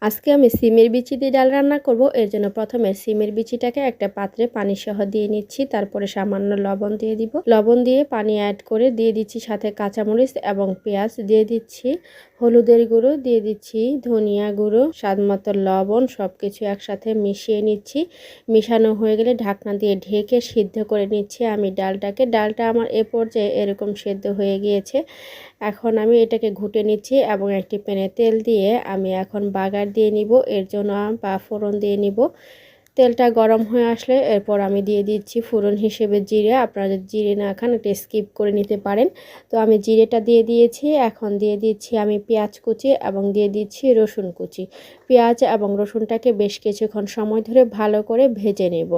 আজকে আমি সিমের বিচি দিয়ে ডাল রান্না করব। এর জন্য প্রথমে সিমের বিচিটাকে একটা পাত্রে পানি সহ দিয়ে নিচ্ছি। তারপরে সামান্য লবণ দিয়ে দিব। লবণ দিয়ে পানি অ্যাড করে দিয়ে দিচ্ছি সাথে কাঁচামরিচ এবং পেঁয়াজ দিয়ে দিচ্ছি। হলুদের গুঁড়ো দিয়ে দিচ্ছি, ধনিয়া গুঁড়ো, স্বাদমতো লবণ, সব কিছু একসাথে মিশিয়ে নিচ্ছি। মিশানো হয়ে গেলে ঢাকনা দিয়ে ঢেকে সিদ্ধ করে নিচ্ছি আমি ডালটাকে। ডালটা আমার এ পর্যায়ে এরকম সিদ্ধ হয়ে গিয়েছে। এখন আমি এটাকে ঘুটে নিচ্ছি এবং একটি প্যানে তেল দিয়ে আমি এখন বাগার দিয়ে নিব। এর জন্য বা ফোড়ন দিয়ে নিব। তেলটা গরম হয়ে আসলে এরপর আমি দিয়ে দিচ্ছি ফোড়ন হিসেবে জিরে। আপনারা যদি জিরে না খান এটা স্কিপ করে নিতে পারেন। তো আমি জিরেটা দিয়ে দিয়েছি। এখন দিয়ে দিচ্ছি আমি পেঁয়াজ কুচি এবং দিয়ে দিচ্ছি রসুন কুচি। পেঁয়াজ এবং রসুনটাকে বেশ কিছুক্ষণ সময় ধরে ভালো করে ভেজে নেব।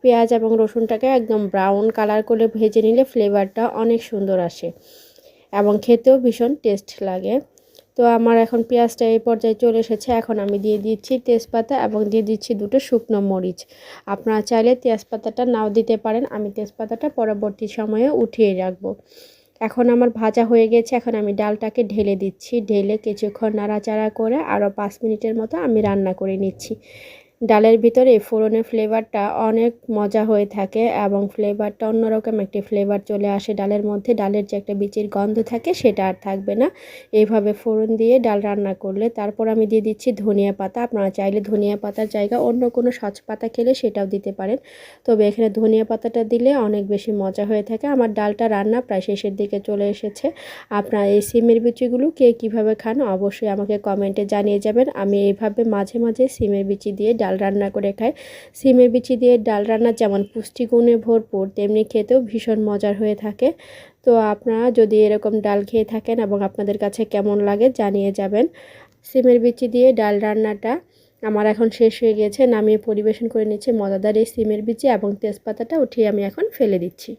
পেঁয়াজ এবং রসুনটাকে একদম ব্রাউন কালার করে ভেজে নিলে ফ্লেভারটা অনেক সুন্দর আসে এবং খেতেও ভীষণ টেস্ট লাগে। তো আমার এখন পেঁয়াজটা এই পর্যায়ে চলে এসেছে। এখন আমি দিয়ে দিচ্ছি তেজপাতা এবং দিয়ে দিচ্ছি দুটো শুকনো মরিচ। আপনারা চাইলে তেজপাতাটা নাও দিতে পারেন। আমি তেজপাতাটা পরবর্তী সময়ে উঠিয়ে রাখবো। এখন আমার ভাজা হয়ে গেছে। এখন আমি ডালটাকে ঢেলে দিচ্ছি। ঢেলে কিছুক্ষণ নাড়াচাড়া করে আরও 5 মিনিটের মতো আমি রান্না করে নিচ্ছি। ডালের ভিতরে ফোড়নের ফ্লেভারটা অনেক মজা হয়ে থাকে এবং ফ্লেভারটা অন্যরকম একটি ফ্লেভার চলে আসে ডালের মধ্যে। ডালের যে একটা বিচির গন্ধ থাকে সেটা আর থাকবে না এইভাবে ফোড়ন দিয়ে ডাল রান্না করলে। তারপর আমি দিয়ে দিচ্ছি ধনিয়া পাতা। আপনারা চাইলে ধনিয়া পাতার জায়গায় অন্য কোনো সজ পাতা খেলে সেটাও দিতে পারেন, তবে এখানে ধনিয়া পাতাটা দিলে অনেক বেশি মজা হয়ে থাকে। আমার ডালটা রান্না প্রায় শেষের দিকে চলে এসেছে। আপনারা এই সিমের বিচিগুলো কে কীভাবে খান অবশ্যই আমাকে কমেন্টে জানিয়ে যাবেন। আমি এইভাবে মাঝে মাঝে সিমের বিচি দিয়ে ডাল রান্না করে খাই। সিমের বিচি দিয়ে ডাল রান্না যেমন পুষ্টিগুণে ভরপুর, তেমনি খেতেও ভীষণ মজার হয়ে থাকে। তো আপনারা যদি এরকম ডাল খেয়ে থাকেন এবং আপনাদের কাছে কেমন লাগে জানিয়ে যাবেন। সিমের বিচি দিয়ে ডাল রান্নাটা আমার এখন শেষ হয়ে গিয়েছে। নামিয়ে পরিবেশন করে নিচ্ছি মজাদার এই সিমের বিচি এবং তেজপাতাটা উঠিয়ে আমি এখন ফেলে দিচ্ছি।